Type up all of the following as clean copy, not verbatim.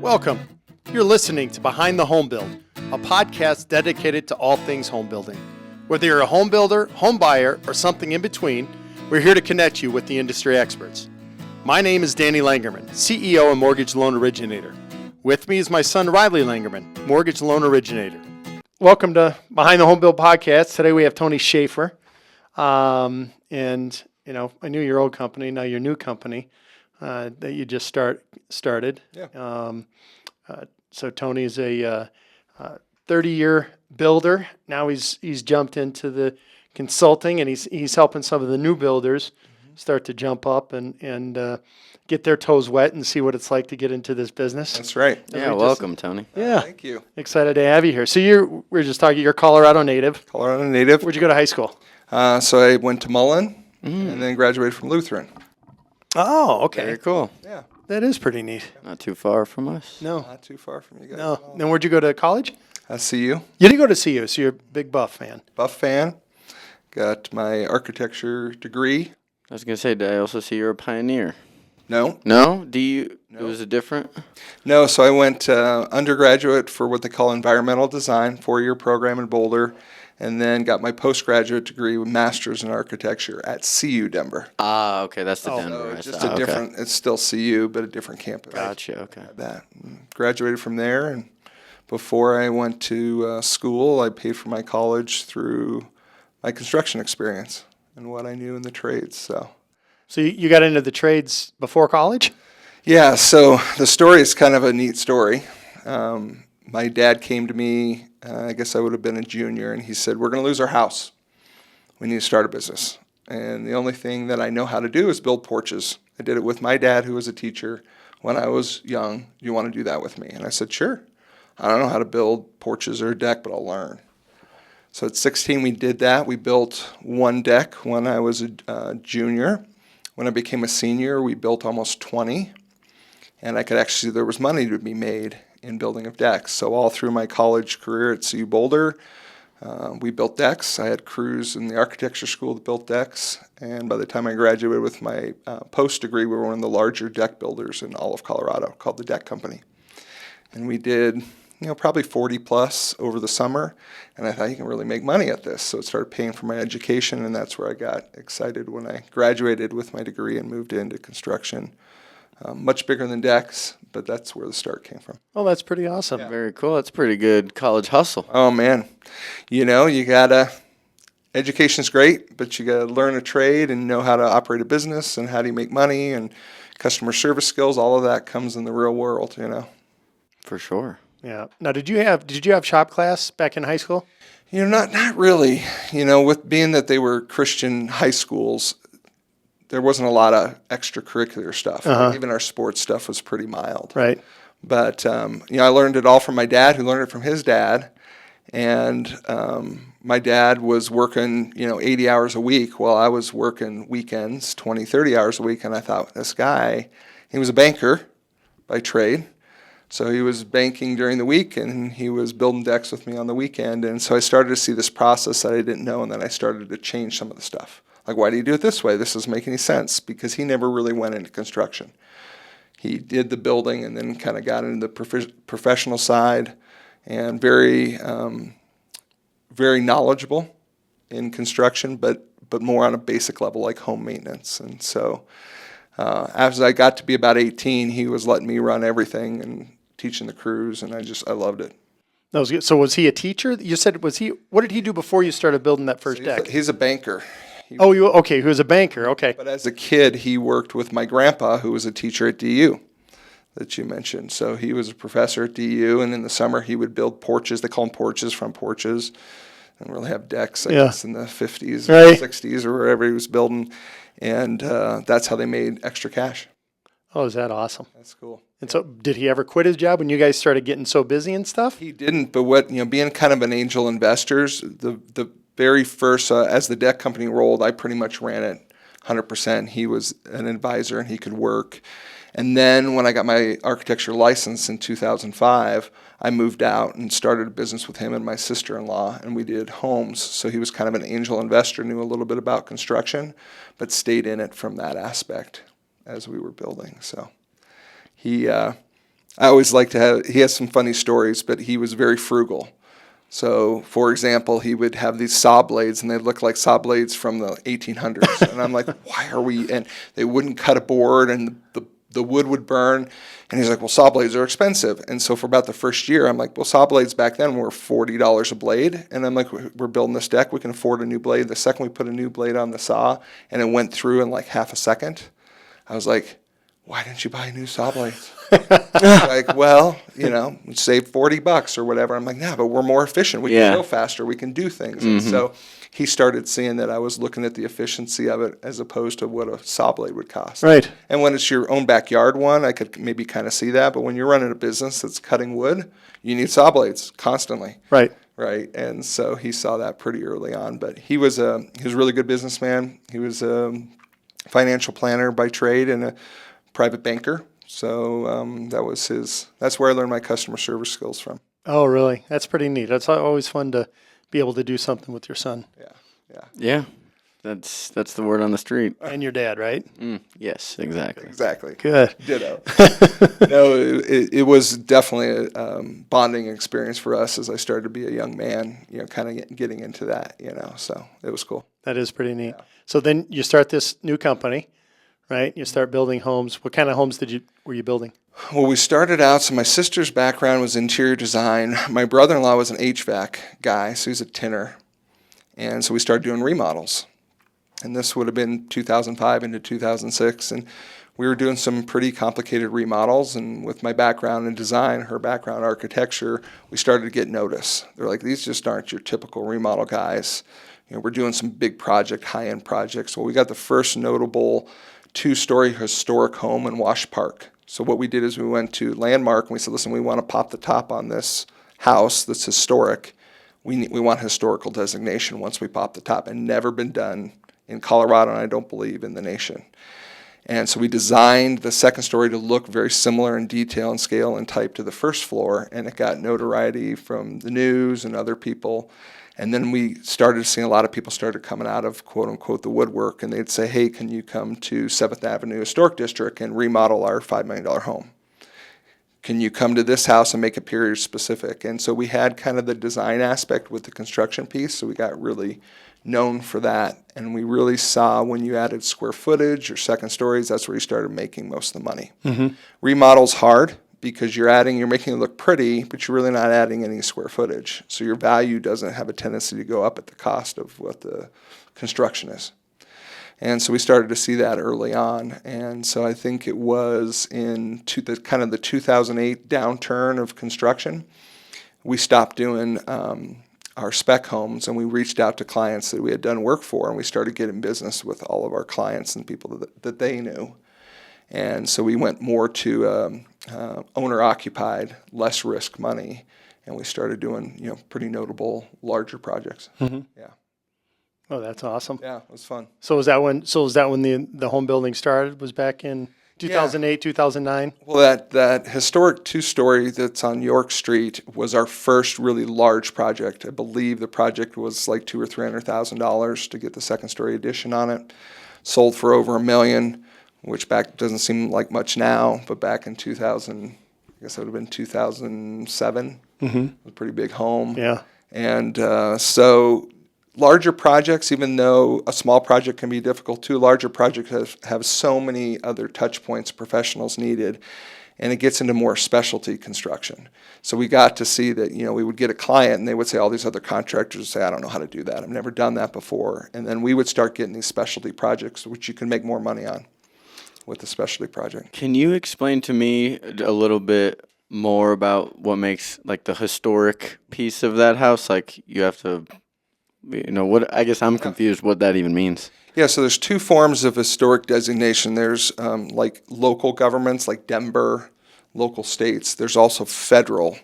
Welcome. You're listening to Behind the Home Build, a podcast dedicated to all things home building. Whether you're a home builder, home buyer, or something in between, we're here to connect you with the industry experts. My name is Danny Langerman, CEO and Mortgage Loan Originator. With me is my son Riley Langerman, Mortgage Loan Originator. Welcome to Behind the Home Build podcast. Today we have Tony Shafer. And, you know, I knew your old company, now your new company that you just started. Yeah. So Tony is a 30-year builder. Now he's jumped into the consulting, and he's helping some of the new builders start to jump up and get their toes wet and see what it's like to get into this business. That's right. Yeah, welcome, Tony. Yeah. Thank you. Excited to have you here. So we were just talking, you're a Colorado native. Colorado native. Where'd you go to high school? So I went to Mullen and then graduated from Lutheran. Oh, okay. Very cool. Yeah. That is pretty neat. Not too far from us. No. Not too far from you guys. No. Then where'd you go to college? CU. You did go to CU, so you're a big Buff fan. Buff fan. Got my architecture degree. I was going to say, did I also see you're a pioneer? No. No? Was it different? No, so I went undergraduate for what they call environmental design, 4-year program in Boulder, and then got my postgraduate degree with master's in architecture at CU Denver. Ah, okay, that's the Denver. So I it's just saw. a different, it's still CU, but a different campus. Gotcha, okay. That. Graduated from there, and before I went to school, I paid for my college through my construction experience and what I knew in the trades. So you got into the trades before college? yeah, so the story is kind of a neat story. My dad came to me, I guess I would have been a junior, and he said, "We're going to lose our house. We need to start a business. And the only thing that I know how to do is build porches." I did it with my dad, who was a teacher, when I was young. "Do you want to do that with me?" And I said, "Sure. I don't know how to build porches or a deck, but I'll learn." So at 16, we did that. We built one deck when I was a junior. When I became a senior, we built almost 20. And I could actually, there was money to be made in building of decks. So all through my college career at CU Boulder, we built decks. I had crews in the architecture school that built decks. And by the time I graduated with my post degree, we were one of the larger deck builders in all of Colorado, called the Deck Company. And we did, probably 40 plus over the summer. And I thought, you can really make money at this. So it started paying for my education, and that's where I got excited when I graduated with my degree and moved into construction. Much bigger than decks, but that's where the start came from. Oh, that's pretty awesome. Yeah. Very cool. That's pretty good college hustle. Oh, man. You gotta, education's great, but you gotta learn a trade and know how to operate a business and how do you make money and customer service skills. All of that comes in the real world, For sure. Yeah. Now, did you have shop class back in high school? Not really. With being that they were Christian high schools, there wasn't a lot of extracurricular stuff. Even our sports stuff was pretty mild. Right. But, I learned it all from my dad, who learned it from his dad. And my dad was working, 80 hours a week while I was working weekends, 20, 30 hours a week. And I thought, this guy, he was a banker by trade. So he was banking during the week, and he was building decks with me on the weekend. And so I started to see this process that I didn't know, and then I started to change some of the stuff. Like, why do you do it this way? This doesn't make any sense, because he never really went into construction. He did the building and then kind of got into the professional side, and very, very knowledgeable in construction, but more on a basic level, like home maintenance. And so as I got to be about 18, he was letting me run everything and teaching the crews, and I loved it. That was good. So was he a teacher? You said, what did he do before you started building that first deck? He's a banker. He was a banker, okay. But as a kid, he worked with my grandpa, who was a teacher at DU that you mentioned. So he was a professor at DU, and in the summer he would build porches. They call them porches, front porches, and really have decks, I guess, in the 50s or 60s or wherever he was building. And that's how they made extra cash. Oh, is that awesome? That's cool. And so did he ever quit his job when you guys started getting so busy and stuff? He didn't, but being kind of an angel investor, the very first, as the deck company rolled, I pretty much ran it 100%. He was an advisor, and he could work. And then when I got my architecture license in 2005, I moved out and started a business with him and my sister-in-law, and we did homes. So he was kind of an angel investor, knew a little bit about construction, but stayed in it from that aspect as we were building. So he I always like to have, he has some funny stories, but he was very frugal. So, for example, he would have these saw blades, and they look like saw blades from the 1800s. And I'm like, why are we? And they wouldn't cut a board, and the wood would burn. And he's like, well, saw blades are expensive. And so for about the first year, I'm like, well, saw blades back then were $40 a blade. And I'm like, we're building this deck. We can afford a new blade. The second we put a new blade on the saw, and it went through in like half a second, I was like, why didn't you buy new saw blades? Like, well, save $40 or whatever. I'm like, no, but we're more efficient. We can go faster. We can do things. And so he started seeing that I was looking at the efficiency of it as opposed to what a saw blade would cost. Right. And when it's your own backyard one, I could maybe kind of see that. But when you're running a business that's cutting wood, you need saw blades constantly. Right. Right. And so he saw that pretty early on. But he was a really good businessman. He was a financial planner by trade and a private banker. So that's where I learned my customer service skills from. Oh, really? That's pretty neat. That's always fun to be able to do something with your son. Yeah. That's the word on the street. And your dad, right? Yes, exactly. Exactly. Good. Ditto. No, it was definitely a bonding experience for us as I started to be a young man, kind of getting into that, so it was cool. That is pretty neat. Yeah. So then you start this new company, right? You start building homes. What kind of homes were you building? Well, we started out, so my sister's background was interior design. My brother-in-law was an HVAC guy, so he's a tinner. And so we started doing remodels. And this would have been 2005 into 2006. And we were doing some pretty complicated remodels. And with my background in design, her background in architecture, we started to get notice. They're like, these just aren't your typical remodel guys. We're doing some big project, high-end projects. Well, we got the first notable 2-story historic home in Wash Park. So what we did is we went to Landmark and we said, listen, we want to pop the top on this house that's historic. We want historical designation once we pop the top, and never been done in Colorado, and I don't believe in the nation. And so we designed the second story to look very similar in detail and scale and type to the first floor, and it got notoriety from the news and other people. And then we started seeing a lot of people started coming out of, quote unquote, the woodwork, and they'd say, hey, can you come to 7th Avenue Historic District and remodel our $5 million home? Can you come to this house and make it period specific? And so we had kind of the design aspect with the construction piece, so we got really known for that. And we really saw when you added square footage or second stories, that's where you started making most of the money. Mm-hmm. Remodel's hard, because you're making it look pretty, but you're really not adding any square footage. So your value doesn't have a tendency to go up at the cost of what the construction is. And so we started to see that early on. And so I think it was in the 2008 downturn of construction, we stopped doing our spec homes, and we reached out to clients that we had done work for, and we started getting business with all of our clients and people that they knew. And so we went more to owner-occupied, less risk money, and we started doing pretty notable larger projects. Mm-hmm. Yeah. Oh, that's awesome. Yeah, it was fun. So was that when the home building started? Was back in 2008, 2009? Well, that historic 2-story that's on York Street was our first really large project. I believe the project was like $200,000 or $300,000 to get the second story addition on it. Sold for over $1 million. Which back doesn't seem like much now, but back in 2000, I guess it would have been 2007. Mm-hmm. It was a pretty big home. Yeah. And so larger projects, even though a small project can be difficult too, larger projects have so many other touch points professionals needed, and it gets into more specialty construction. So we got to see that, we would get a client and they would say, all these other contractors would say, I don't know how to do that. I've never done that before. And then we would start getting these specialty projects, which you can make more money on with the specialty project. Can you explain to me a little bit more about what makes like the historic piece of that house? Like you have to, what? I guess I'm confused what that even means. Yeah, so there's 2 forms of historic designation. There's like local governments, like Denver, local states. There's also federal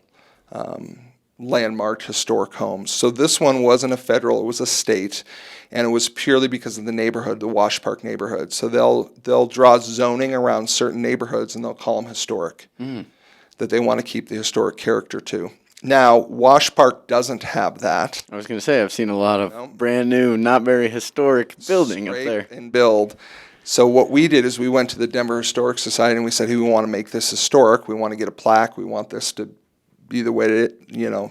landmarked historic homes. So this one wasn't a federal, it was a state, and it was purely because of the neighborhood, the Wash Park neighborhood. So they'll draw zoning around certain neighborhoods and they'll call them historic, that they want to keep the historic character to. Now, Wash Park doesn't have that. I was going to say, I've seen a lot of brand new, not very historic building up there. And build. So what we did is we went to the Denver Historic Society and we said, hey, we want to make this historic. We want to get a plaque. We want this to be the way that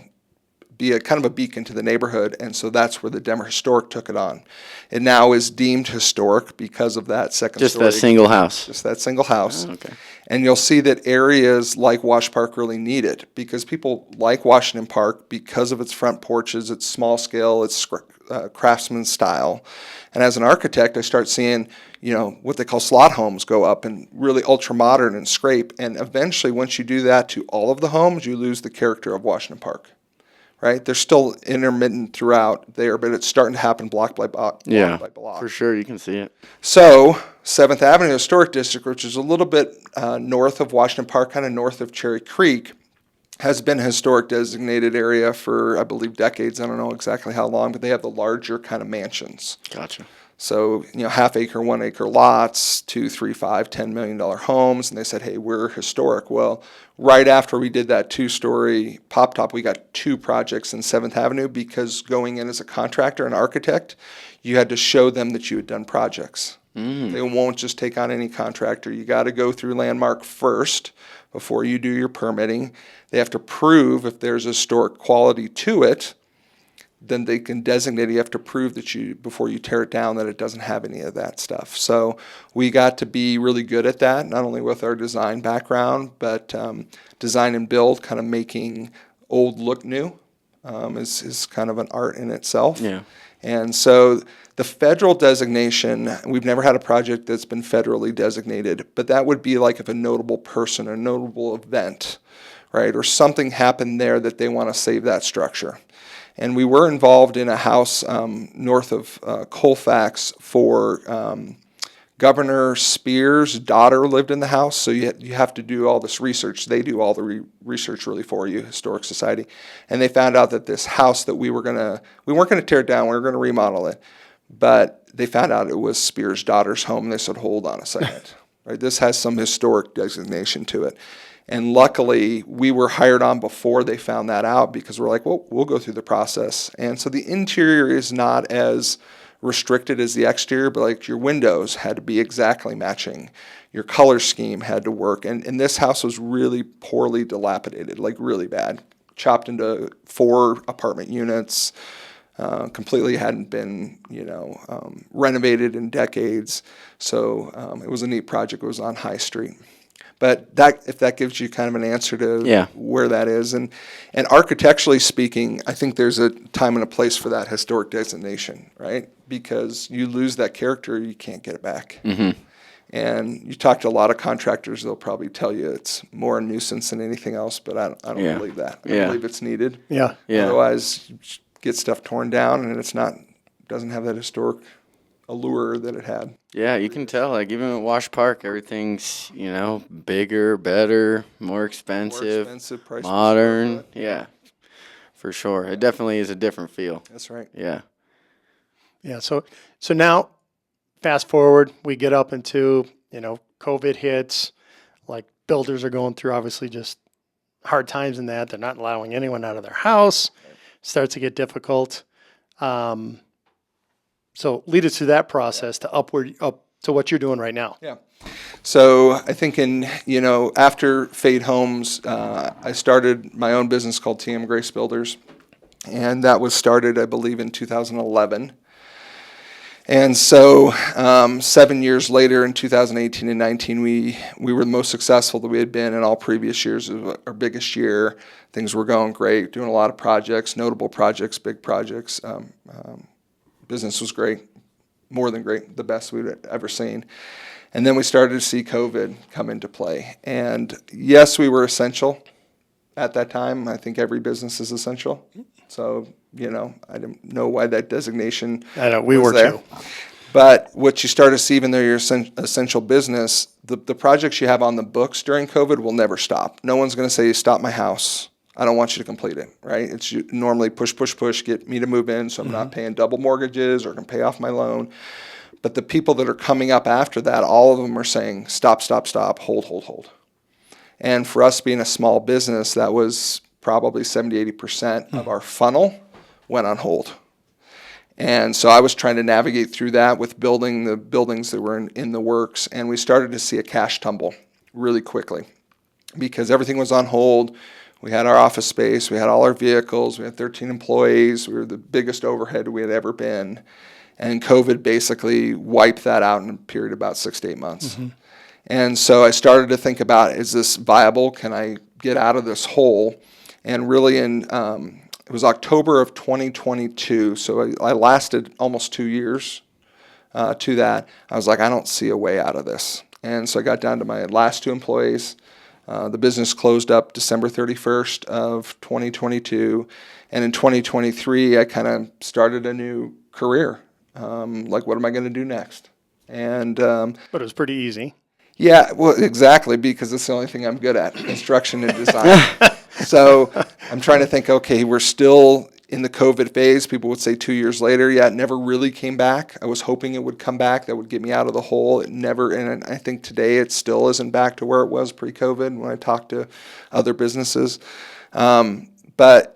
be a kind of a beacon to the neighborhood. And so that's where the Denver Historic took it on. It now is deemed historic because of that second Just story. that single house. Just that single house. Oh, okay. And you'll see that areas like Wash Park really need it because people like Washington Park because of its front porches, its small scale, its craftsman style. And as an architect, I start seeing, what they call slot homes go up and really ultra modern and scrape. And eventually, once you do that to all of the homes, you lose the character of Washington Park. Right? They're still intermittent throughout there, but it's starting to happen block by block by block. For sure, you can see it. So 7th Avenue Historic District, which is a little bit north of Washington Park, kind of north of Cherry Creek, has been a historic designated area for, I believe, decades. I don't know exactly how long, but they have the larger kind of mansions. Gotcha. So, half acre, 1 acre lots, 2, 3, 5, $10 million homes. And they said, hey, we're historic. Well, right after we did that 2-story pop top, we got 2 projects in 7th Avenue because going in as a contractor and architect, you had to show them that you had done projects. They won't just take on any contractor. You got to go through Landmark first before you do your permitting. They have to prove if there's historic quality to it. Then they can designate. You have to prove that before you tear it down, that it doesn't have any of that stuff. So we got to be really good at that, not only with our design background, but design and build, kind of making old look new, is kind of an art in itself. Yeah. And so the federal designation, we've never had a project that's been federally designated, but that would be like if a notable person, a notable event, right, or something happened there that they want to save that structure. And we were involved in a house north of Colfax for Governor Spears' daughter lived in the house, so you have to do all this research. They do all the research really for you, Historic Society. And they found out that this house that we weren't gonna tear it down, we were gonna remodel it. But they found out it was Spears' daughter's home, and they said, hold on a second. Right, this has some historic designation to it. And luckily, we were hired on before they found that out because we're like, well, we'll go through the process. And so the interior is not as restricted as the exterior, but like your windows had to be exactly matching. Your color scheme had to work. And this house was really poorly dilapidated, like really bad. Chopped into 4 apartment units, completely hadn't been, renovated in decades. So it was a neat project. It was on High Street. But if that gives you kind of an answer to where that is. And architecturally speaking, I think there's a time and a place for that historic designation, right? Because you lose that character, you can't get it back. Mm-hmm. And you talk to a lot of contractors, they'll probably tell you it's more a nuisance than anything else, but I don't believe that. I believe it's needed. Yeah. Otherwise, you get stuff torn down and doesn't have that historic allure that it had. Yeah, you can tell. Like even at Wash Park, everything's bigger, better, more expensive, price modern. Yeah, for sure. It definitely is a different feel. That's right. Yeah. Yeah. So now, fast forward, we get up into COVID hits. Like builders are going through obviously just hard times in that they're not allowing anyone out of their house. Starts to get difficult. So lead us through that process up to what you're doing right now. Yeah. So I think after Fade Homes, I started my own business called TM Grace Builders. And that was started, I believe, in 2011. And so 7 years later, in 2018 and 19, we were the most successful that we had been in all previous years. It was our biggest year. Things were going great, doing a lot of projects, notable projects, big projects. Business was great, more than great, the best we'd ever seen. And then we started to see COVID come into play. And yes, we were essential at that time. I think every business is essential. So, I didn't know why that designation I know, we was were there. too. But what you start to see, even though you're essential business, the projects you have on the books during COVID will never stop. No one's going to say, stop my house. I don't want you to complete it, right? It's normally push, get me to move in so I'm not paying double mortgages or can pay off my loan. But the people that are coming up after that, all of them are saying, stop, hold. And for us being a small business, that was probably 70-80% of our funnel went on hold. And so I was trying to navigate through that with building the buildings that were in the works. And we started to see a cash tumble really quickly because everything was on hold. We had our office space. We had all our vehicles. We had 13 employees. We were the biggest overhead we had ever been. And COVID basically wiped that out in a period of about 6 to 8 months. Mm-hmm. And so I started to think about, is this viable? Can I get out of this hole? And really it was October of 2022, so I lasted almost 2 years to that. I was like, I don't see a way out of this. And so I got down to my last 2 employees. The business closed up December 31st of 2022. And in 2023, I kind of started a new career. Like, what am I going to do next? And But it was pretty easy. Yeah, well, exactly, because it's the only thing I'm good at, construction and design. So I'm trying to think, okay, we're still in the COVID phase. People would say 2 years later. Yeah, it never really came back. I was hoping it would come back. That would get me out of the hole. It never, and I think today it still isn't back to where it was pre-COVID when I talk to other businesses. But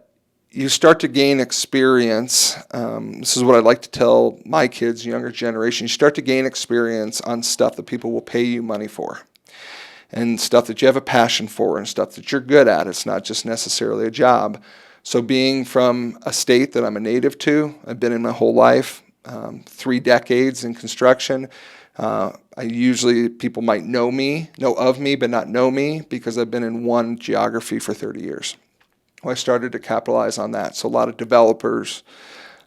you start to gain experience. This is what I like to tell my kids, younger generation. You start to gain experience on stuff that people will pay you money for, and stuff that you have a passion for, and stuff that you're good at. It's not just necessarily a job. So being from a state that I'm a native to, I've been in my whole life, 3 decades in construction. People might know of me, but not know me because I've been in one geography for 30 years. Well, I started to capitalize on that. So a lot of developers,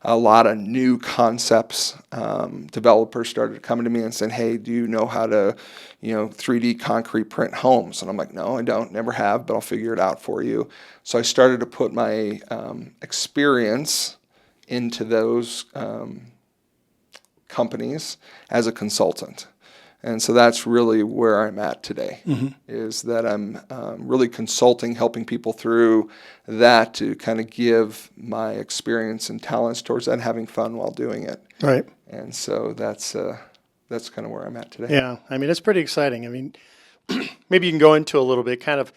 a lot of new concepts. Developers started coming to me and saying, hey, do you know how to, 3D concrete print homes? And I'm like, no, I don't, never have, but I'll figure it out for you. So I started to put my experience into those companies as a consultant. And so that's really where I'm at today, is that I'm really consulting, helping people through that to kind of give my experience and talents towards that and having fun while doing it. Right. And so that's kind of where I'm at today. Yeah, I mean, it's pretty exciting. I mean, maybe you can go into a little bit kind of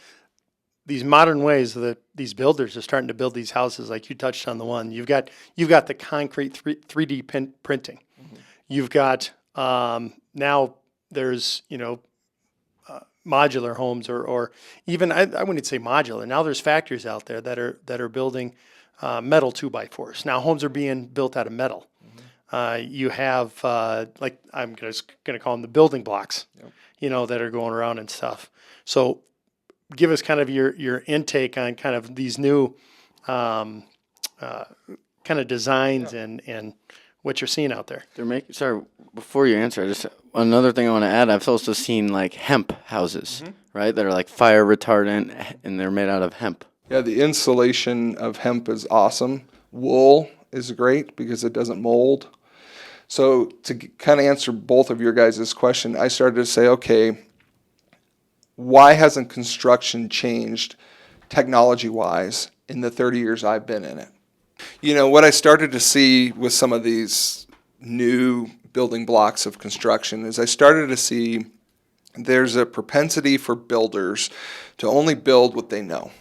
these modern ways that these builders are starting to build these houses, like you touched on the one. You've got the concrete 3D printing. Mm-hmm. You've got now there's, modular homes or even, I wouldn't say modular. Now there's factories out there that are building metal 2x4s. Now homes are being built out of metal. Mm-hmm. You have, like I'm just going to call them the building blocks, yep. That are going around and stuff. So give us kind of your intake on kind of these new kind of designs and what you're seeing out there. Sorry, before you answer, just another thing I want to add. I've also seen like hemp houses, mm-hmm. right? That are like fire retardant and they're made out of hemp. Yeah, the insulation of hemp is awesome. Wool is great because it doesn't mold. So to kind of answer both of your guys' question, I started to say, okay, why hasn't construction changed technology-wise in the 30 years I've been in it? What I started to see with some of these new building blocks of construction is I started to see there's a propensity for builders to only build what they know.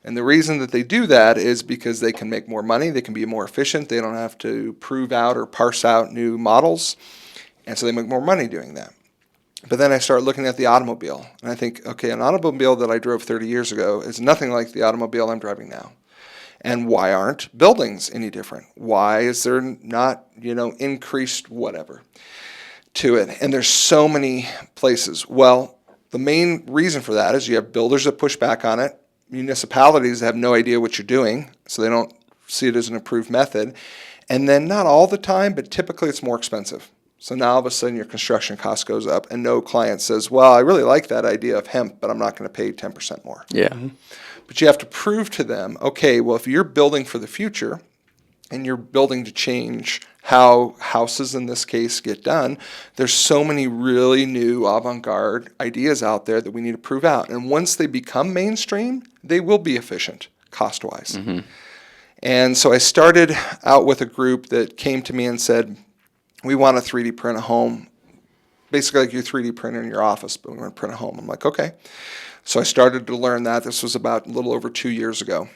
And the reason that they do that is because they can make more money, they can be more efficient, they don't have to prove out or parse out new models, and so they make more money doing that. But then I start looking at the automobile, and I think, okay, an automobile that I drove 30 years ago is nothing like the automobile I'm driving now. And why aren't buildings any different? Why is there not, increased whatever to it? And there's so many places. Well, the main reason for that is you have builders that push back on it, municipalities that have no idea what you're doing, so they don't see it as an approved method. And then not all the time, but typically it's more expensive. So now all of a sudden your construction cost goes up and no client says, well, I really like that idea of hemp, but I'm not going to pay 10% more. Yeah. Mm-hmm. But you have to prove to them, okay, well, if you're building for the future and you're building to change how houses in this case get done, there's so many really new avant-garde ideas out there that we need to prove out. And once they become mainstream, they will be efficient cost-wise. Mm-hmm. And so I started out with a group that came to me and said, we want to 3D print a home, basically like your 3D printer in your office, but we want to print a home. I'm like, okay. So I started to learn that. This was about a little over 2 years ago.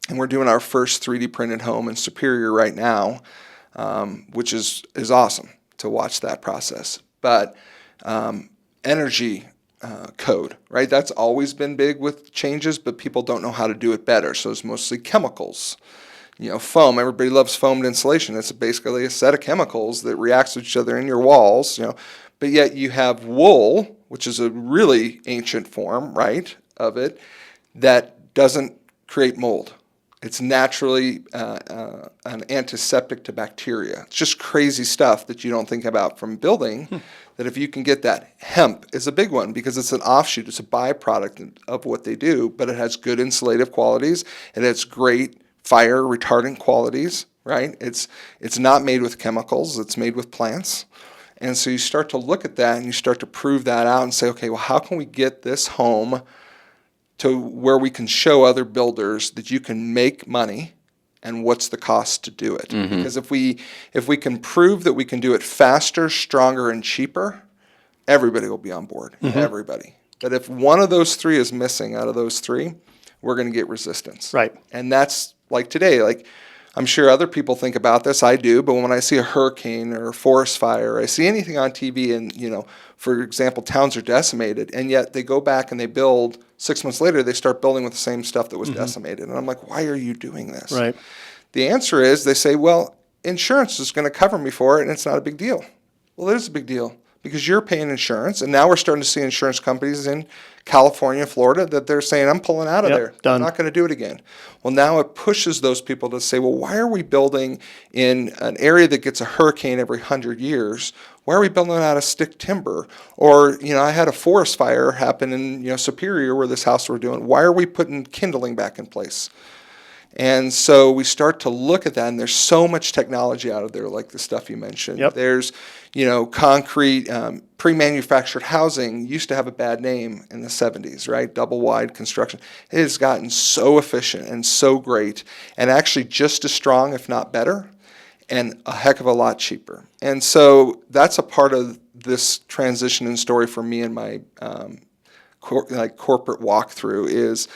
And we're doing our first 3D printed home in Superior right now. which is awesome to watch that process. But energy code, right? That's always been big with changes, but people don't know how to do it better. So it's mostly chemicals. Foam. Everybody loves foamed insulation. It's basically a set of chemicals that reacts with each other in your walls. But yet you have wool, which is a really ancient form, right, of it, that doesn't create mold. It's naturally an antiseptic to bacteria. It's just crazy stuff that you don't think about from building. That if you can get that, hemp is a big one because it's an offshoot. It's a byproduct of what they do, but it has good insulative qualities. It has great fire retardant qualities, right? It's not made with chemicals. It's made with plants. And so you start to look at that and you start to prove that out and say, okay, well, how can we get this home to where we can show other builders that you can make money and what's the cost to do it? Mm-hmm. Because if we can prove that we can do it faster, stronger, and cheaper, everybody will be on board. Mm-hmm. Everybody. But if one of those three is missing out of those three, we're going to get resistance. Right. And that's like today. Like I'm sure other people think about this. I do. But when I see a hurricane or a forest fire, or I see anything on TV and, for example, towns are decimated, and yet they go back and they build. 6 months later, they start building with the same stuff that was decimated. And I'm like, why are you doing this? Right. The answer is they say, well, insurance is going to cover me for it, and it's not a big deal. Well, it is a big deal because you're paying insurance. And now we're starting to see insurance companies in California, Florida, that they're saying, I'm pulling out of there. Done. I'm not going to do it again. Well, now it pushes those people to say, well, why are we building in an area that gets a hurricane every 100 years? Why are we building out of stick timber? Or, I had a forest fire happen in, Superior where this house we're doing. Why are we putting kindling back in place? And so we start to look at that, and there's so much technology out of there, like the stuff you mentioned. Yep. There's, concrete, pre-manufactured housing used to have a bad name in the 70s, right? Double wide construction. It has gotten so efficient and so great, and actually just as strong, if not better, and a heck of a lot cheaper. And so that's a part of this transition and story for me and my corporate walkthrough is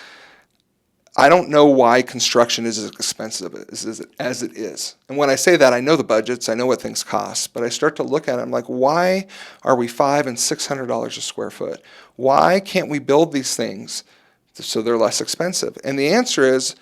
I don't know why construction is as expensive as it is. And when I say that, I know the budgets, I know what things cost, but I start to look at it, I'm like, why are we $500 and $600 a square foot? Why can't we build these things so they're less expensive? And the answer is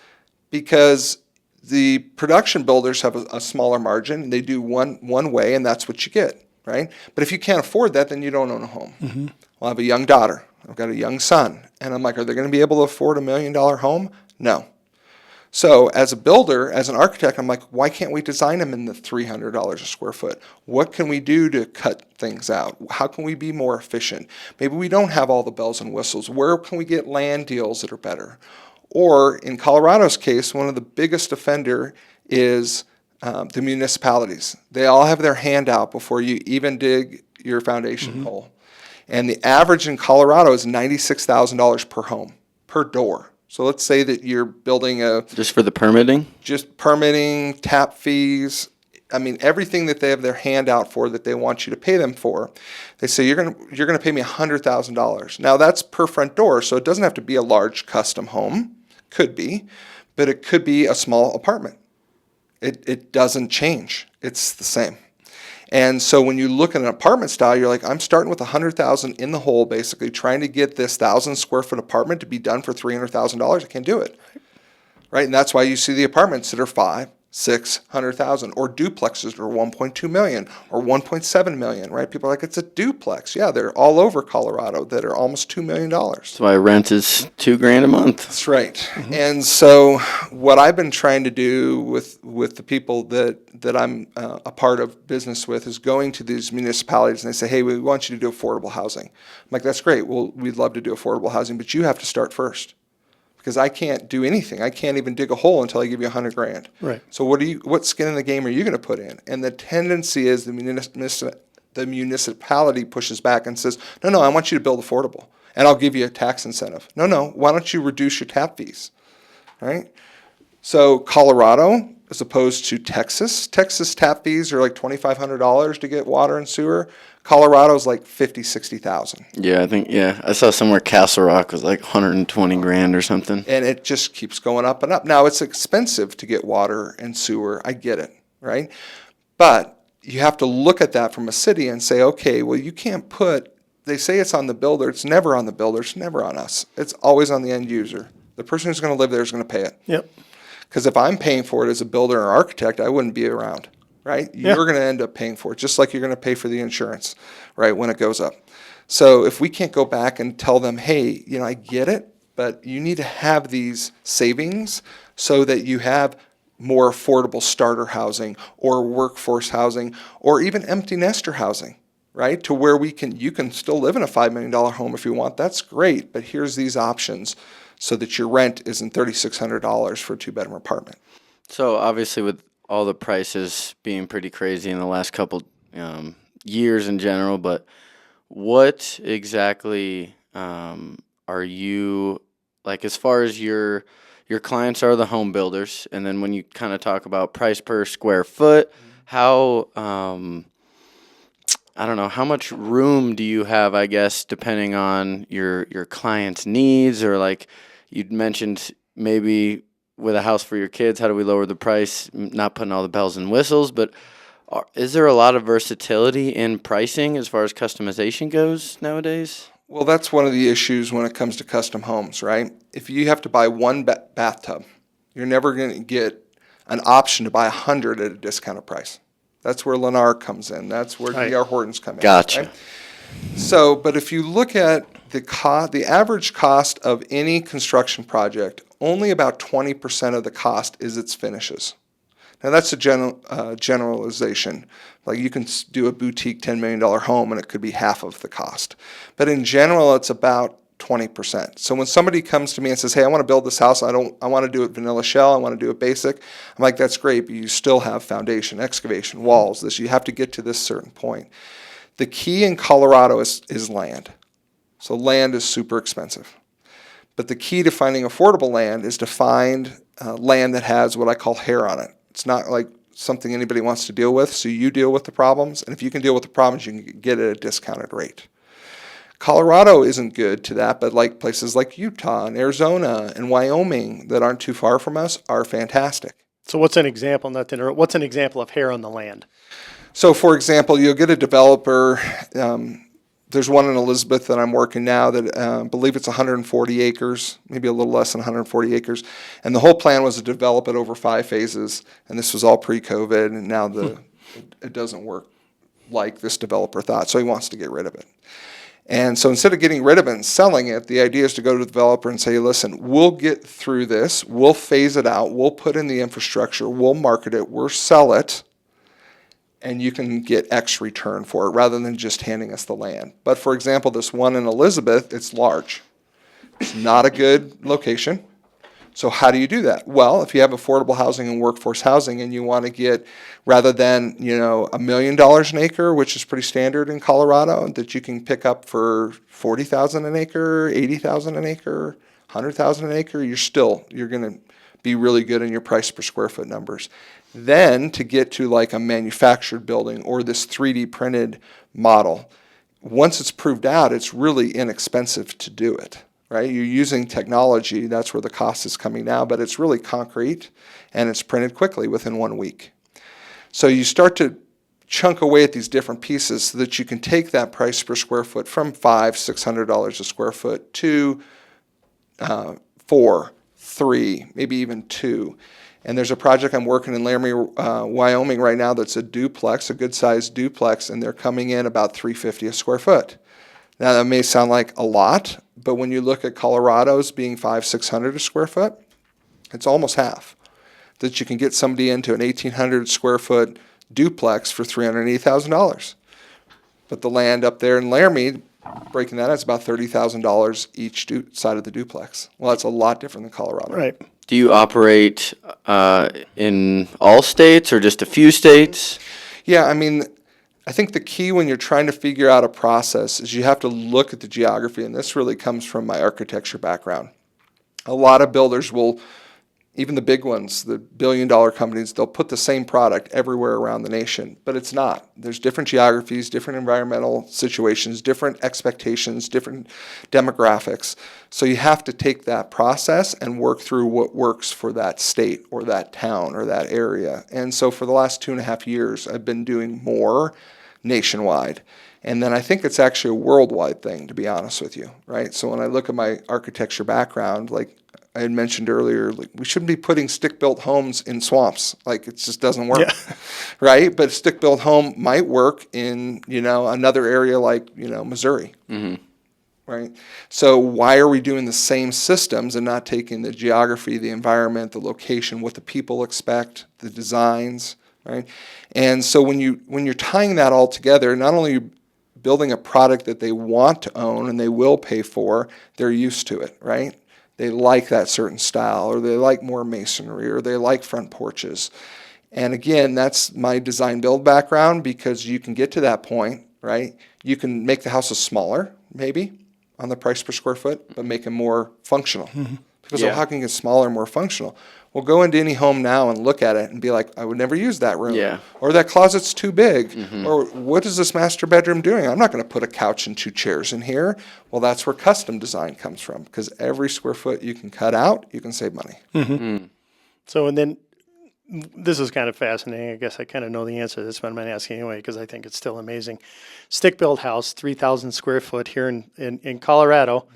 because the production builders have a smaller margin. They do one way, and that's what you get, right? But if you can't afford that, then you don't own a home. Mm-hmm. Well, I have a young daughter. I've got a young son. And I'm like, are they going to be able to afford $1 million home? No. So as a builder, as an architect, I'm like, why can't we design them in the $300 a square foot? What can we do to cut things out? How can we be more efficient? Maybe we don't have all the bells and whistles. Where can we get land deals that are better? Or in Colorado's case, one of the biggest offender is the municipalities. They all have their hand out before you even dig your foundation hole. And the average in Colorado is $96,000 per home, per door. So let's say that you're building just for the permitting? Just permitting, tap fees. I mean, everything that they have their hand out for that they want you to pay them for. They say, you're gonna pay me $100,000. Now that's per front door, so it doesn't have to be a large custom home. Could be, but it could be a small apartment. It doesn't change. It's the same. And so when you look at an apartment style, you're like, I'm starting with $100,000 in the hole, basically trying to get this 1,000 square foot apartment to be done for $300,000. I can't do it, right? And that's why you see the apartments that are $500,000-$600,000, or duplexes that are $1.2 million or $1.7 million, right? People are like, it's a duplex. Yeah, they're all over Colorado that are almost $2 million. That's why rent is $2,000 a month. That's right. Mm-hmm. And so what I've been trying to do with the people that I'm a part of business with is going to these municipalities and they say, hey, we want you to do affordable housing. I'm like, that's great. Well, we'd love to do affordable housing, but you have to start first. Because I can't do anything. I can't even dig a hole until I give you $100,000. Right. So what skin in the game are you going to put in? And the tendency is the municipality pushes back and says, no, I want you to build affordable, and I'll give you a tax incentive. No, why don't you reduce your tap fees? Right. So Colorado, as opposed to Texas tap fees are like $2,500 to get water and sewer. Colorado's like $50,000-$60,000. Yeah, I saw somewhere Castle Rock was like $120,000 or something. And it just keeps going up and up. Now it's expensive to get water and sewer. I get it, right? But you have to look at that from a city and say, okay, well, you can't put, they say it's on the builder. It's never on the builder. It's never on us. It's always on the end user. The person who's going to live there is going to pay it. Yep. Because if I'm paying for it as a builder or architect, I wouldn't be around, right? Yeah. You're going to end up paying for it, just like you're going to pay for the insurance, right, when it goes up. So if we can't go back and tell them, hey, I get it, but you need to have these savings so that you have more affordable starter housing or workforce housing or even empty nester housing, right? To where you can still live in a $5 million home if you want. That's great, but here's these options so that your rent isn't $3,600 for a 2-bedroom apartment. So obviously, with all the prices being pretty crazy in the last couple years in general, but what exactly are you like as far as your clients are the home builders, and then when you kind of talk about price per square foot, how I don't know, how much room do you have, I guess, depending on your client's needs, or like you'd mentioned maybe with a house for your kids, how do we lower the price, not putting all the bells and whistles, but is there a lot of versatility in pricing as far as customization goes nowadays? Well, that's one of the issues when it comes to custom homes, right? If you have to buy one bathtub, you're never going to get an option to buy 100 at a discounted price. That's where Lennar comes in. That's where Right. D.R. Hortons come in. Gotcha. Right? So, but if you look at the average cost of any construction project, only about 20% of the cost is its finishes. Now, that's a generalization. Like you can do a boutique $10 million home and it could be half of the cost. But in general, it's about 20%. So when somebody comes to me and says, hey, I want to build this house, I want to do it vanilla shell, I want to do it basic, I'm like, that's great, but you still have foundation, excavation, walls, you have to get to this certain point. The key in Colorado is land. So land is super expensive. But the key to finding affordable land is to find land that has what I call hair on it. It's not like something anybody wants to deal with, so you deal with the problems. And if you can deal with the problems, you can get it at a discounted rate. Colorado isn't good to that, but like places like Utah and Arizona and Wyoming that aren't too far from us are fantastic. So what's an example? What's an example of hair on the land? So, for example, you'll get a developer. There's one in Elizabeth that I'm working now that I believe it's 140 acres, maybe a little less than 140 acres. And the whole plan was to develop it over 5 phases. And this was all pre-COVID, and now it doesn't work like this developer thought. So he wants to get rid of it. And so instead of getting rid of it and selling it, the idea is to go to the developer and say, listen, we'll get through this. We'll phase it out. We'll put in the infrastructure. We'll market it. We'll sell it. And you can get X return for it rather than just handing us the land. But for example, this one in Elizabeth, it's large. It's not a good location. So how do you do that? Well, if you have affordable housing and workforce housing and you want to get, rather than, $1 million an acre, which is pretty standard in Colorado, that you can pick up for $40,000 an acre, $80,000 an acre, $100,000 an acre, you're going to be really good in your price per square foot numbers. Then to get to like a manufactured building or this 3D printed model, once it's proved out, it's really inexpensive to do it, right? You're using technology, that's where the cost is coming now, but it's really concrete and it's printed quickly within 1 week. So you start to chunk away at these different pieces so that you can take that price per square foot from $500-$600 a square foot to $400, $300, maybe even $200. And there's a project I'm working in Laramie, Wyoming right now that's a duplex, a good-sized duplex, and they're coming in about $350 a square foot. Now, that may sound like a lot, but when you look at Colorado's being $500-$600 a square foot, it's almost half. That you can get somebody into an 1,800 square foot duplex for $380,000. But the land up there in Laramie, breaking that out, it's about $30,000 each side of the duplex. Well, that's a lot different than Colorado. Right. Do you operate in all states or just a few states? Yeah, I think the key when you're trying to figure out a process is you have to look at the geography, and this really comes from my architecture background. A lot of builders will Even the big ones, the billion-dollar companies, they'll put the same product everywhere around the nation, but it's not. There's different geographies, different environmental situations, different expectations, different demographics. So you have to take that process and work through what works for that state or that town or that area. And so for the last 2.5 years, I've been doing more nationwide. And then I think it's actually a worldwide thing, to be honest with you, right? So when I look at my architecture background, like I had mentioned earlier, like we shouldn't be putting stick-built homes in swamps. Like it just doesn't work, right? But a stick-built home might work in, another area like, Missouri, right? So why are we doing the same systems and not taking the geography, the environment, the location, what the people expect, the designs, right? And so when you're tying that all together, not only are you building a product that they want to own and they will pay for, they're used to it, right? They like that certain style, or they like more masonry, or they like front porches. And again, that's my design build background, because you can get to that point, right? You can make the houses smaller, maybe, on the price per square foot, but make them more functional. Because how can you get smaller and more functional? Well, go into any home now and look at it and be like, I would never use that room. Yeah. Or that closet's too big. Or what is this master bedroom doing? I'm not going to put a couch and 2 chairs in here. Well, that's where custom design comes from, because every square foot you can cut out, you can save money. So, and then this is kind of fascinating. I guess I kind of know the answer to this, but I'm going to ask you anyway because I think it's still amazing. Stick-built house, 3,000 square foot here in Colorado,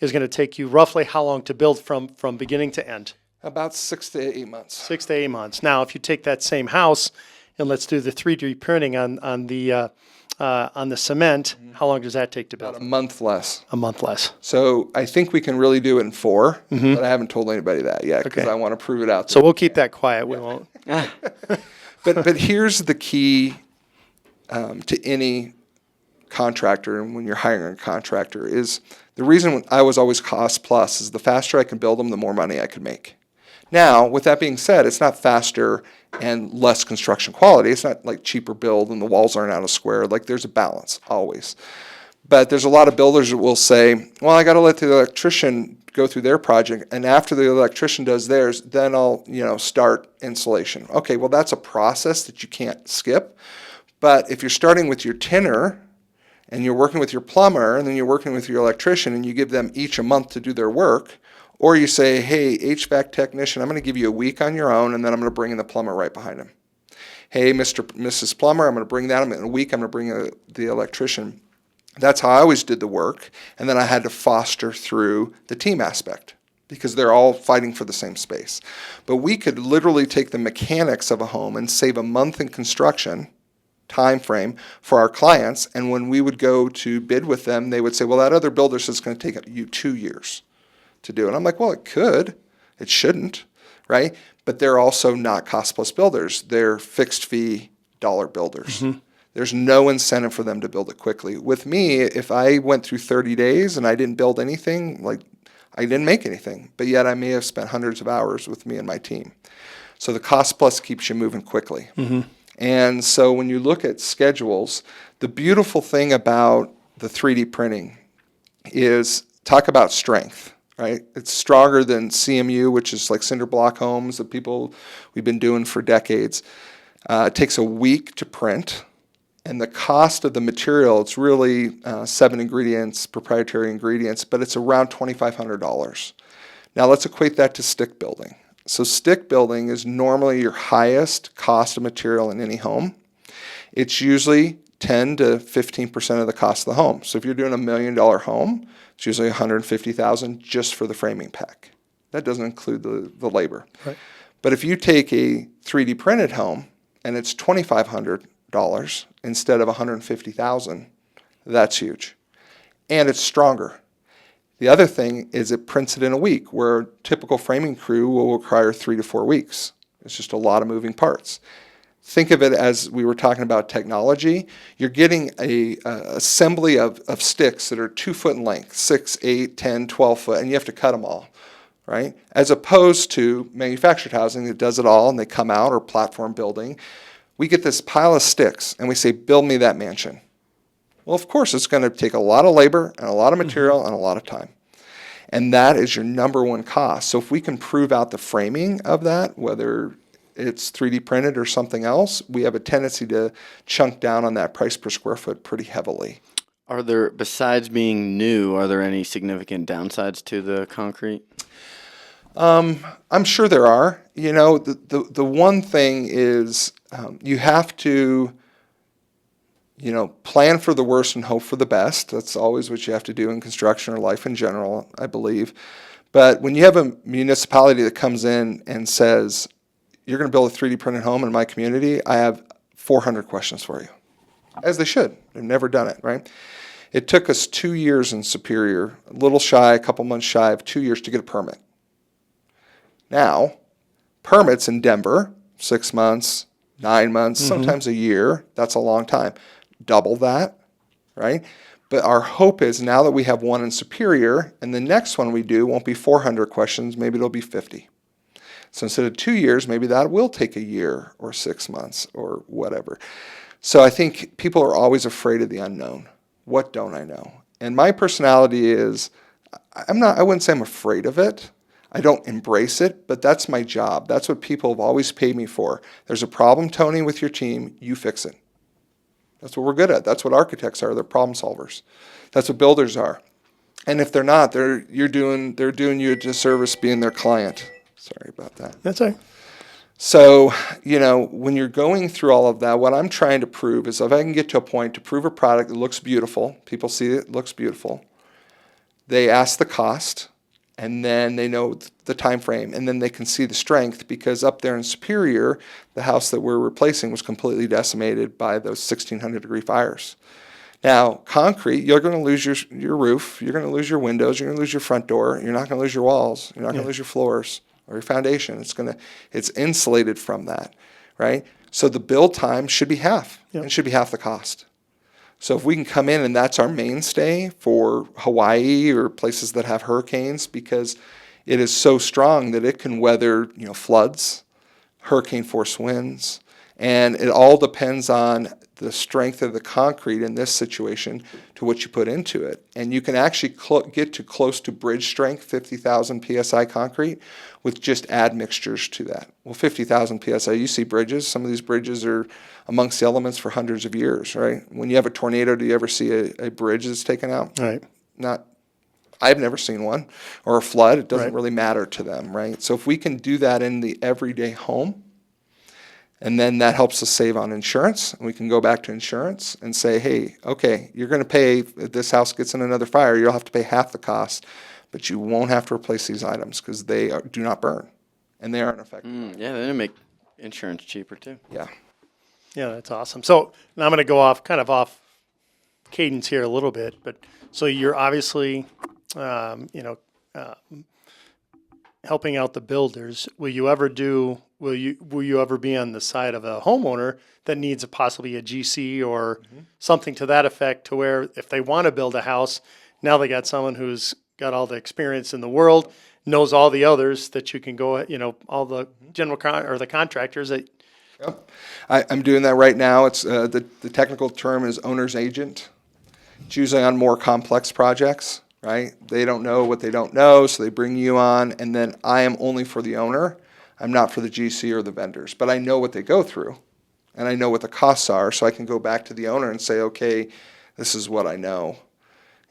is going to take you roughly how long to build from beginning to end? About 6 to 8 months. 6 to 8 months. Now, if you take that same house and let's do the 3D printing on the cement, how long does that take to build? About a month less. A month less. So I think we can really do it in 4, but I haven't told anybody that yet because I want to prove it out. So we'll keep that quiet. We won't. But here's the key to any contractor, and when you're hiring a contractor, is the reason I was always cost plus is the faster I can build them, the more money I could make. Now, with that being said, it's not faster and less construction quality. It's not like cheaper build and the walls aren't out of square. Like there's a balance always. But there's a lot of builders that will say, well, I got to let the electrician go through their project, and after the electrician does theirs, then I'll, start installation. Okay, well, that's a process that you can't skip. But if you're starting with your tinner and you're working with your plumber and then you're working with your electrician and you give them each a month to do their work, or you say, hey, HVAC technician, I'm going to give you a week on your own, and then I'm going to bring in the plumber right behind him. Hey, Mrs. Plumber, I'm going to bring that. In a week, I'm going to bring the electrician. That's how I always did the work, and then I had to foster through the team aspect because they're all fighting for the same space. But we could literally take the mechanics of a home and save a month in construction time frame for our clients, and when we would go to bid with them, they would say, well, that other builder says it's going to take you 2 years to do it. I'm like, well, it could. It shouldn't, right? But they're also not cost-plus builders. They're fixed-fee dollar builders. There's no incentive for them to build it quickly. With me, if I went through 30 days and I didn't build anything, like I didn't make anything, but yet I may have spent hundreds of hours with me and my team. So the cost-plus keeps you moving quickly. And so when you look at schedules, the beautiful thing about the 3D printing is talk about strength. Right? It's stronger than CMU, which is like cinder block homes that we've been doing for decades. It takes a week to print, and the cost of the material, it's really 7 ingredients, proprietary ingredients, but it's around $2,500. Now let's equate that to stick building. So stick building is normally your highest cost of material in any home. It's usually 10 to 15% of the cost of the home. So if you're doing $1 million home, it's usually $150,000 just for the framing pack. That doesn't include the labor. Right. But if you take a 3D printed home and it's $2,500 instead of $150,000, that's huge. And it's stronger. The other thing is it prints it in a week, where a typical framing crew will require 3 to 4 weeks. It's just a lot of moving parts. Think of it as we were talking about technology. You're getting a assembly of sticks that are 2 foot in length, 6, 8, 10, 12 foot, and you have to cut them all, right? As opposed to manufactured housing that does it all and they come out, or platform building. We get this pile of sticks and we say, build me that mansion. Well, of course, it's going to take a lot of labor and a lot of material and a lot of time. And that is your number one cost. So if we can prove out the framing of that, whether it's 3D printed or something else, we have a tendency to chunk down on that price per square foot pretty heavily. Are there, besides being new, are there any significant downsides to the concrete? I'm sure there are. The one thing is you have to, plan for the worst and hope for the best. That's always what you have to do in construction or life in general, I believe. But when you have a municipality that comes in and says, you're going to build a 3D printed home in my community, I have 400 questions for you. As they should. They've never done it, right? It took us 2 years in Superior, a couple months shy of 2 years to get a permit. Now, permits in Denver, 6 months, 9 months, sometimes a year. That's a long time. Double that, right? But our hope is now that we have one in Superior, and the next one we do won't be 400 questions, maybe it'll be 50. So instead of 2 years, maybe that will take a year or 6 months or whatever. So I think people are always afraid of the unknown. What don't I know? And my personality is, I wouldn't say I'm afraid of it. I don't embrace it, but that's my job. That's what people have always paid me for. There's a problem, Tony, with your team, you fix it. That's what we're good at. That's what architects are. They're problem solvers. That's what builders are. And if they're not, they're doing you a disservice being their client. Sorry about that. That's all right. So, when you're going through all of that, what I'm trying to prove is if I can get to a point to prove a product that looks beautiful, people see it looks beautiful, they ask the cost, and then they know the time frame, and then they can see the strength, because up there in Superior, the house that we're replacing was completely decimated by those 1,600-degree fires. Now, concrete, you're going to lose your roof, you're going to lose your windows, you're going to lose your front door, you're not going to lose your walls, you're not going to lose your floors or your foundation. It's insulated from that, right? So the build time should be half, and it should be half the cost. So if we can come in and that's our mainstay for Hawaii or places that have hurricanes, because it is so strong that it can weather, floods, hurricane force winds, and it all depends on the strength of the concrete in this situation to what you put into it. And you can actually get to close to bridge strength, 50,000 PSI concrete, with just admixtures to that. Well, 50,000 PSI, you see bridges. Some of these bridges are amongst the elements for hundreds of years, right? When you have a tornado, do you ever see a bridge that's taken out? Right. I've never seen one. Or a flood, it doesn't Right. really matter to them, right? So if we can do that in the everyday home, and then that helps us save on insurance, and we can go back to insurance and say, hey, okay, you're going to pay, if this house gets in another fire, you'll have to pay half the cost, but you won't have to replace these items because they do not burn, and they aren't affected. Yeah, they make insurance cheaper too. Yeah. Yeah, that's awesome. So now I'm going to go off cadence here a little bit, but so you're obviously, helping out the builders. Will you ever be on the side of a homeowner that needs possibly a GC or something to that effect, to where if they want to build a house, now they got someone who's got all the experience in the world, knows all the others that you can go, all the or the contractors that. Yep. I'm doing that right now. It's the technical term is owner's agent. It's usually on more complex projects, right? They don't know what they don't know, so they bring you on, and then I am only for the owner. I'm not for the GC or the vendors, but I know what they go through, and I know what the costs are, so I can go back to the owner and say, okay, this is what I know,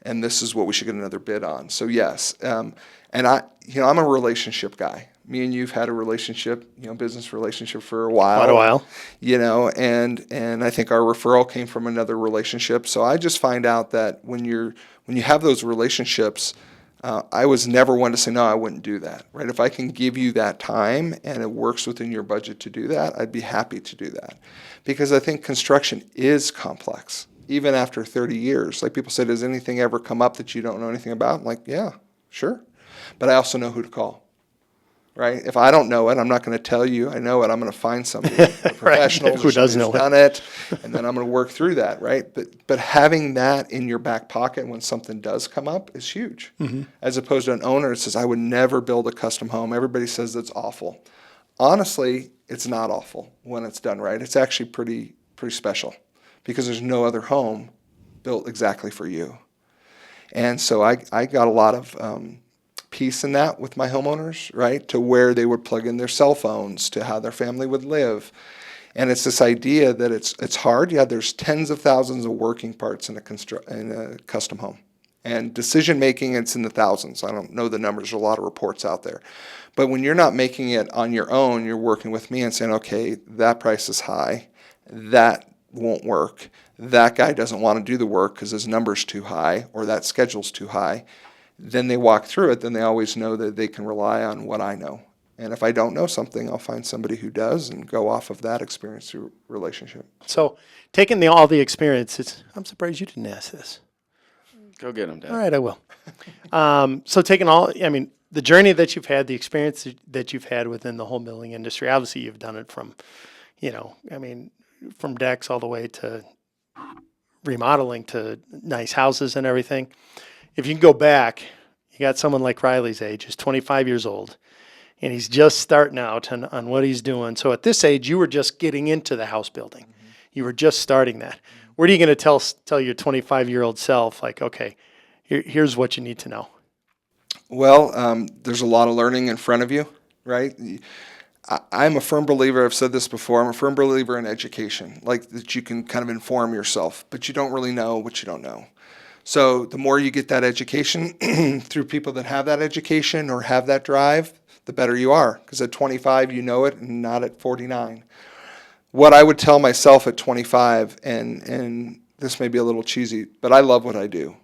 and this is what we should get another bid on. So yes, and I'm a relationship guy. Me and you've had a relationship, business relationship for a while. Quite a while. And I think our referral came from another relationship. So I just find out that when you have those relationships, I was never one to say, no, I wouldn't do that, right? If I can give you that time and it works within your budget to do that, I'd be happy to do that. Because I think construction is complex, even after 30 years. Like people say, does anything ever come up that you don't know anything about? I'm like, yeah, sure. But I also know who to call. Right? If I don't know it, I'm not going to tell you. I know it. I'm going to find somebody, a professional Who does know who's done it, and then I'm going to work through that. Right? But having that in your back pocket when something does come up is huge. As opposed to an owner that says, "I would never build a custom home." Everybody says that's awful. Honestly, it's not awful when it's done right. It's actually pretty special because there's no other home built exactly for you. And so I got a lot of peace in that with my homeowners, right? To where they would plug in their cell phones, to how their family would live. And it's this idea that it's hard. Yeah, there's tens of thousands of working parts in a custom home. And decision making, it's in the thousands. I don't know the numbers. There's a lot of reports out there. But when you're not making it on your own, you're working with me and saying, okay, that price is high. That won't work. That guy doesn't want to do the work because his number's too high or that schedule's too high. Then they walk through it. Then they always know that they can rely on what I know. And if I don't know something, I'll find somebody who does and go off of that experience through relationship. So taking all the experiences, I'm surprised you didn't ask this. Go get them, Dad. All right, I will. So taking the journey that you've had, the experience that you've had within the home building industry, obviously you've done it from, from decks all the way to remodeling to nice houses and everything. If you can go back, you got someone like Riley's age, who's 25 years old, and he's just starting out on what he's doing. So at this age, you were just getting into the house building. Mm-hmm. You were just starting that. What are you going to tell your 25-year-old self, like, okay, here's what you need to know? Well, there's a lot of learning in front of you, right? I'm a firm believer, I've said this before, I'm a firm believer in education, like that you can kind of inform yourself, but you don't really know what you don't know. So the more you get that education through people that have that education or have that drive, the better you are. Because at 25, you know it, and not at 49. What I would tell myself at 25, and this may be a little cheesy, but I love what I do.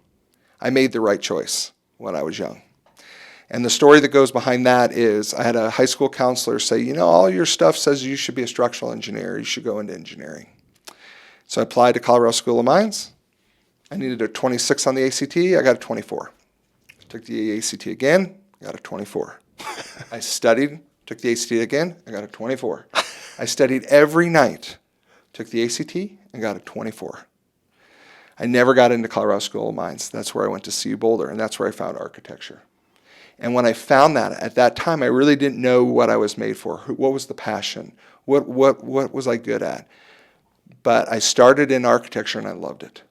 I made the right choice when I was young. And the story that goes behind that is I had a high school counselor say, all your stuff says you should be a structural engineer. You should go into engineering. So I applied to Colorado School of Mines. I needed a 26 on the ACT. I got a 24. Took the ACT again. I got a 24. I studied. Took the ACT again. I got a 24. I studied every night. Took the ACT and got a 24. I never got into Colorado School of Mines. That's where I went to CU Boulder, and that's where I found architecture. And when I found that, at that time, I really didn't know what I was made for. What was the passion? What was I good at? But I started in architecture, and I loved it.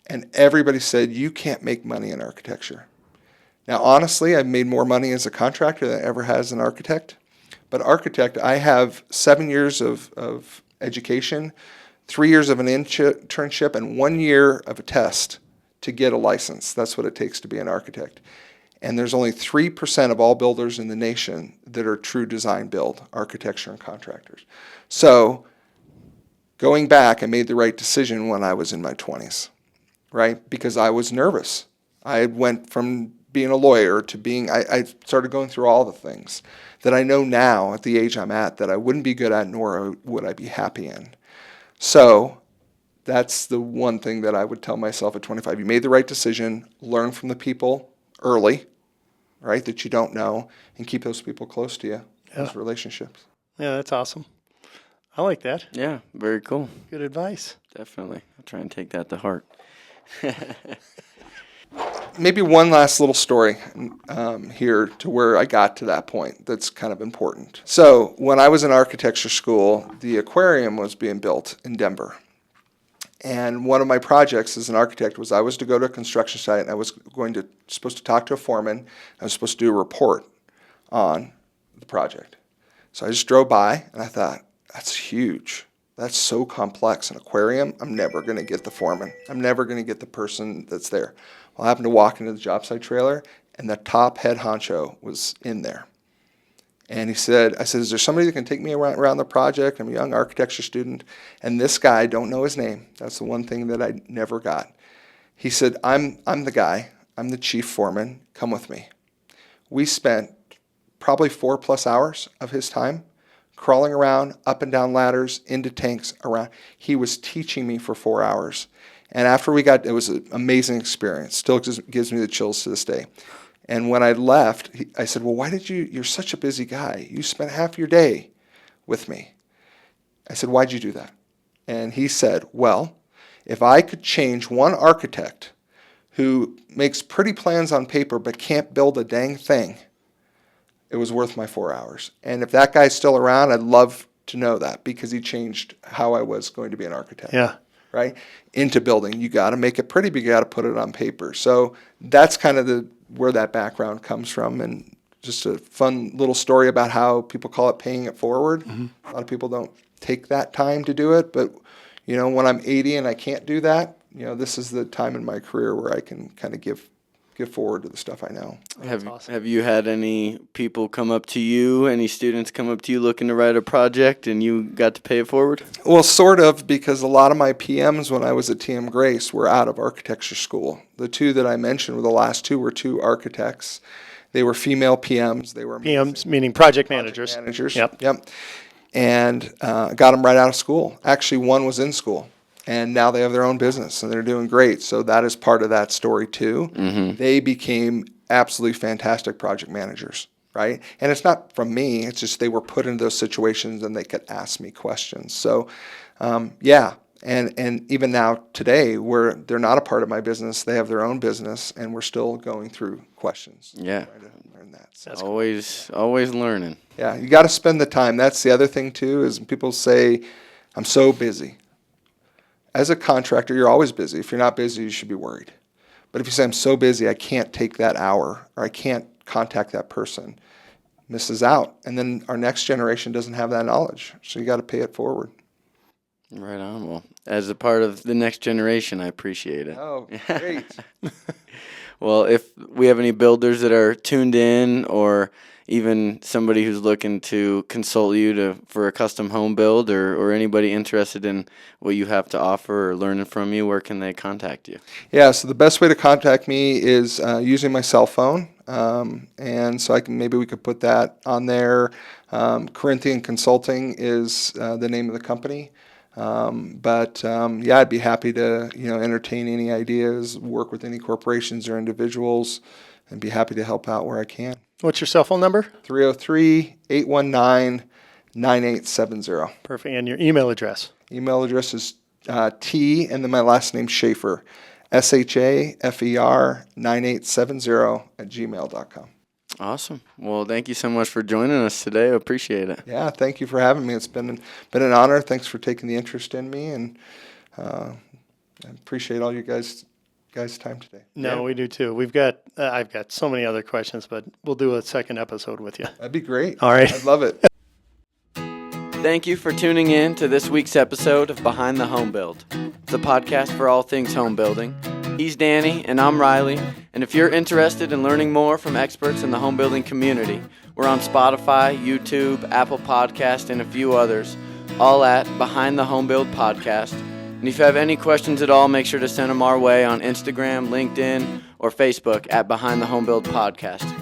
And everybody said, you can't make money in architecture. Now, honestly, I've made more money as a contractor than I ever has as an architect. But architect, I have 7 years of education, 3 years of an internship, and 1 year of a test to get a license. That's what it takes to be an architect. And there's only 3% of all builders in the nation that are true design build, architecture and contractors. So going back, I made the right decision when I was in my 20s, right? Because I was nervous. I went from being a lawyer to being, I started going through all the things that I know now at the age I'm at that I wouldn't be good at, nor would I be happy in. So that's the one thing that I would tell myself at 25. You made the right decision, learn from the people early, right, that you don't know, and keep those people close to you, those relationships. Yeah, that's awesome. I like that. Yeah, very cool. Good advice. Definitely. I'll try and take that to heart. Maybe one last little story here to where I got to that point that's kind of important. So when I was in architecture school, the aquarium was being built in Denver. And one of my projects as an architect was I was to go to a construction site and I was supposed to talk to a foreman. I was supposed to do a report on the project. So I just drove by and I thought, that's huge. That's so complex. An aquarium, I'm never going to get the foreman. I'm never going to get the person that's there. Well, I happened to walk into the job site trailer and the top head honcho was in there. And I said, is there somebody that can take me around the project? I'm a young architecture student. And this guy, I don't know his name. That's the one thing that I never got. He said, I'm the guy. I'm the chief foreman. Come with me. We spent probably 4+ hours of his time crawling around, up and down ladders, into tanks, around. He was teaching me for 4 hours. And after it was an amazing experience. Still gives me the chills to this day. And when I left, I said, well, you're such a busy guy. You spent half your day with me. I said, why'd you do that? And he said, well, if I could change one architect who makes pretty plans on paper but can't build a dang thing, it was worth my 4 hours. And if that guy's still around, I'd love to know that because he changed how I was going to be an architect. Yeah. Right? Into building. You got to make it pretty, but you got to put it on paper. So that's kind of where that background comes from. And just a fun little story about how people call it paying it forward. A lot of people don't take that time to do it, but when I'm 80 and I can't do that, this is the time in my career where I can kind of give forward to the stuff I know. Have you had any people come up to you, any students come up to you looking to write a project and you got to pay it forward? Well, sort of, because a lot of my PMs when I was at TM Grace were out of architecture school. The two that I mentioned the last two were two architects. They were female PMs. They were PMs, meaning project managers. Yep. And got them right out of school. Actually, one was in school. And now they have their own business, and they're doing great. So that is part of that story, too. They became absolutely fantastic project managers, right? And it's not from me. It's just they were put into those situations, and they could ask me questions. So, yeah. And even now, today, where they're not a part of my business, they have their own business, and we're still going through questions. Yeah. Trying to learn that. So. Always learning. Yeah, you got to spend the time. That's the other thing, too, is people say, I'm so busy. As a contractor, you're always busy. If you're not busy, you should be worried. But if you say, I'm so busy, I can't take that hour, or I can't contact that person, misses out. And then our next generation doesn't have that knowledge. So you got to pay it forward. Right on. Well, as a part of the next generation, I appreciate it. Oh, great. Well, if we have any builders that are tuned in, or even somebody who's looking to consult you for a custom home build, or anybody interested in what you have to offer or learning from you, where can they contact you? Yeah, so the best way to contact me is using my cell phone. And so maybe we could put that on there. Corinthian Consulting is the name of the company. I'd be happy to, entertain any ideas, work with any corporations or individuals, and be happy to help out where I can. What's your cell phone number? 303-819-9870. Perfect. And your email address? Email address is T and then my last name Shafer, SHAFER 9870 @gmail.com. Awesome. Well, thank you so much for joining us today. I appreciate it. Yeah, thank you for having me. It's been an honor. Thanks for taking the interest in me, and I appreciate all you guys' time today. No, we do too. I've got so many other questions, but we'll do a second episode with you. That'd be great. All right. I'd love it. Thank you for tuning in to this week's episode of Behind the Home Build. It's a podcast for all things home building. He's Danny, and I'm Riley. And if you're interested in learning more from experts in the home building community, we're on Spotify, YouTube, Apple Podcast, and a few others, all at Behind the Home Build Podcast. And if you have any questions at all, make sure to send them our way on Instagram, LinkedIn, or Facebook at Behind the Home Build Podcast.